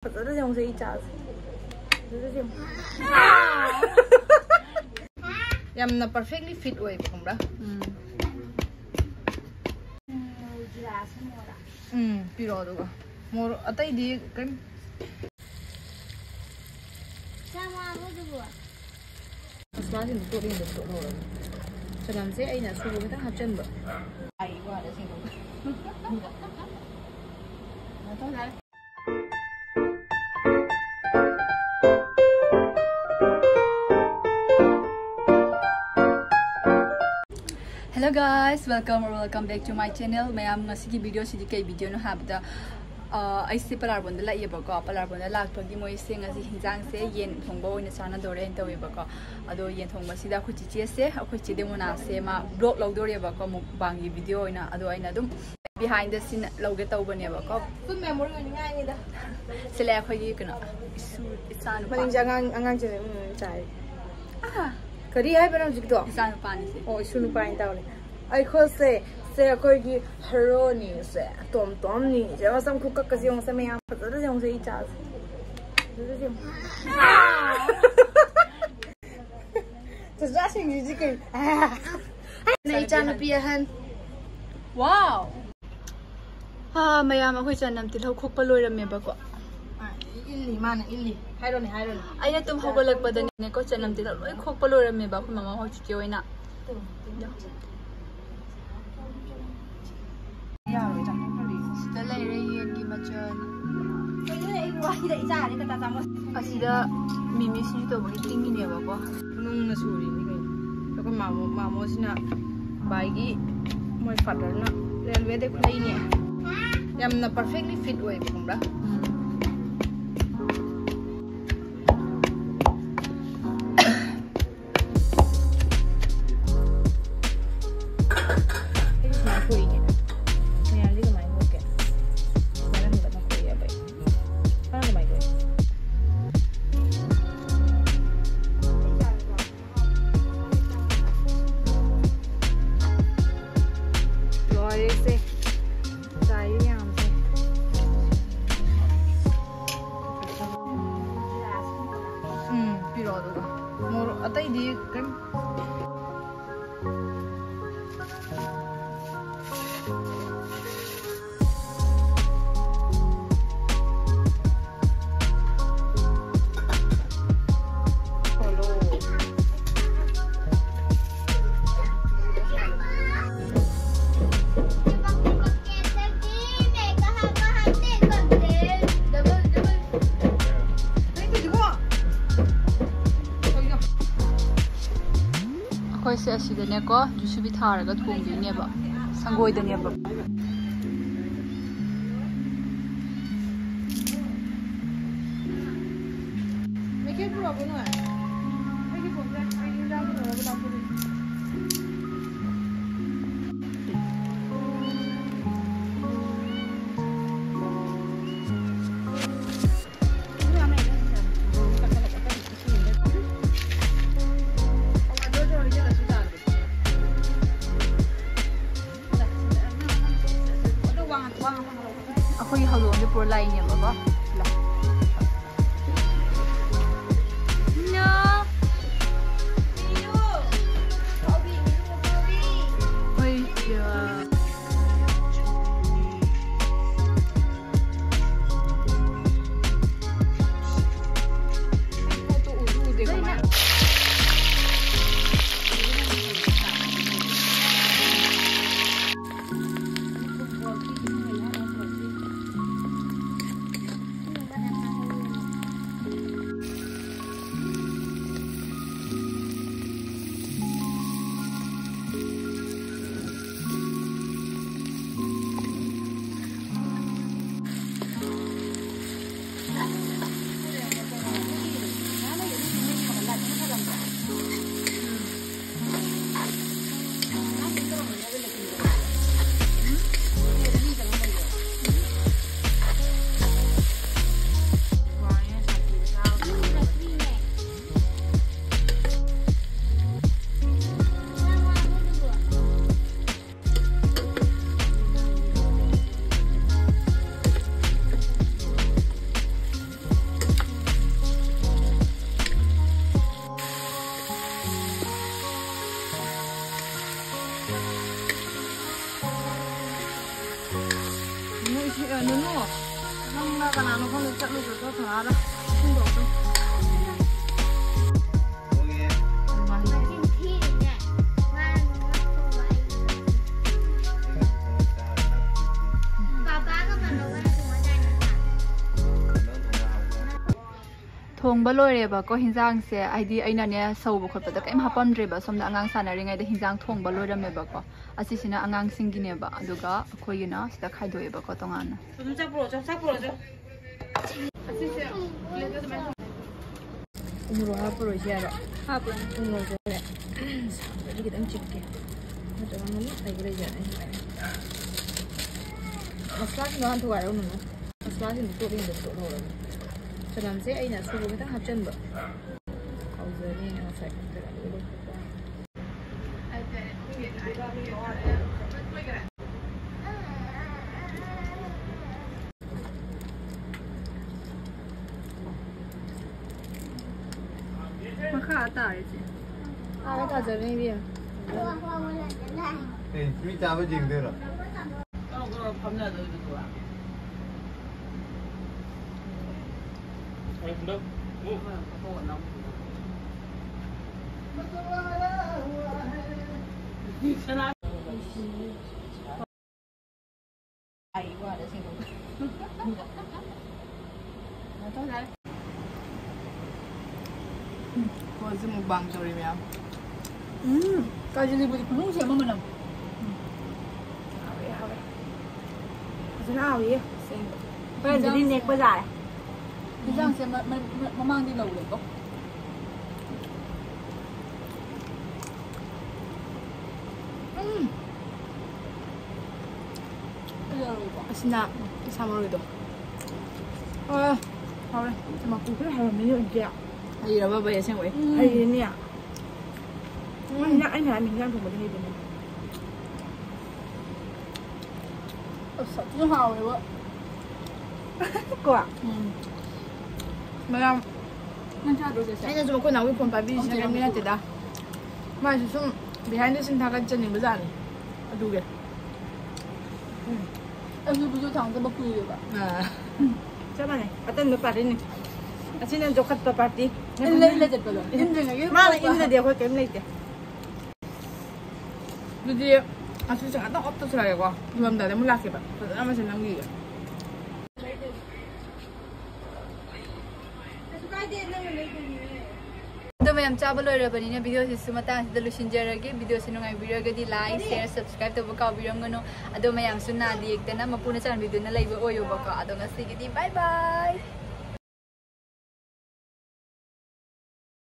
这种是一家子，这种。Yamna perfectly fit way, kumra. Piro doga. More atai di kan. Sama apa tu buat? Masih untuk ini betul orang. Jangan saya ini suruh kita hapcan ber. Air gua ada sini. Betul tak? Hello guys, welcome back to my channel. Mayam ngasi ki video si kai video no habda aise palarbon da lai ba ko palarbon da lak to gi moi se ngasi hinjang se yen thongba oina chana dore en tawi ba ko ado yen thongba sida khu chi che se khu chi de mona se ma blog log dore ba ko muk bang gi video oina ado aina dum behind the scene loge taw bane ba ko full memory ni ngai ni da sele khu gi kana isu isan pa ni jangang che chai kari hai bana jik do isan pa ni se o isu nu pa in taw le ai kho se khoi gi hero ni se tom ni je wa sam khu ka ka jong sa me ya pa da jong se i cha se jong to ja sing ji ke nei cha na pi han wow ha mayam a khoi chan nam ti thau khok pa loi ram me ba ko illi mana illi hairo ni ai na tum hogolak ba da ne ko chan nam ti loi khok pa loi ram me ba khu mama ho chi ke oina asida mimi si to bagi tingi ne ba ko nung na suri ni kai ko mamo sina baigi moi father na railway de khulai ne yamna perfectly fit way kumra atai di kan se asida ne ko jusu bi tharaga thongdi ne ba sangoi da ne ba me ke pro bono hai me ke pro ai ni da bono ba ko akhoi halong de por lai ne baba la no 오늘 짝으로 더 알아. 힘도 없어. thong ba loi re ba ko hinjang se id aina ne sau bu khot pa da kai ma hapam re ba somna angang sa na ringai da hinjang thong ba loi ram me ba ko asi sina angang sing gi ne ba aduga khoi gi na sida khai doi ba ko tongan 좀 짝 부러져. 짝 부러져. 우무로 하프로 이제라. 하프 우무로 저래. 이렇게 좀 찍게. 저거는 이거를 이제. 마사지 너 한테 와요 오늘. 마사지는 또 빈데 또 넣어. 저남새 아이나 소고기 딱 합전 거. 가우저니 내가 살 거라. ma kha ta re ji 아, 다 저리 비야. 예, 이 잡아 지금 들어. 거지 먹방 조리면. 까지 리부지 분홍 세 먹으면 진짜 아위. bây giờ đi nẹt bây giờ hinjang se ma mang di lo le ko 아시나 사모르도 아 그래 좀 먹고 그래 하면 되는 게야 이거 봐봐 얘 생각해 아이니야 anh thấy mình đang cùng một cái gì vậy? sợ chứ hào rồi vợ. Cô à? Mà làm Nang cha đồ sẽ. anh cho cô nào cái phone bài video này mình làm gì mà chỉ xong behind the scene thằng cái chân bây giờ này đủ kìa Em cứ bữa thằng tôi bắt cười rồi bà. chắc này ở tên nước party này ở trên này cho khách tập party Em lấy giật rồi. Em dừng cái. mà lại in ra điều cái lấy đi jadi asli sangat tak optus lah ya kok belum dah mulai ke pak pertama masih lagi ya तो मैं चावल बनी वीडियो लुसिंजरगे वीडियो नुंगाइबिरगदी like share subscribe तब काबिरमगनो अदो मयाम सुना दिएक्तना मपुना चानबिदुना लेबो ओयोबको अदो ngasiगidi बाय बाय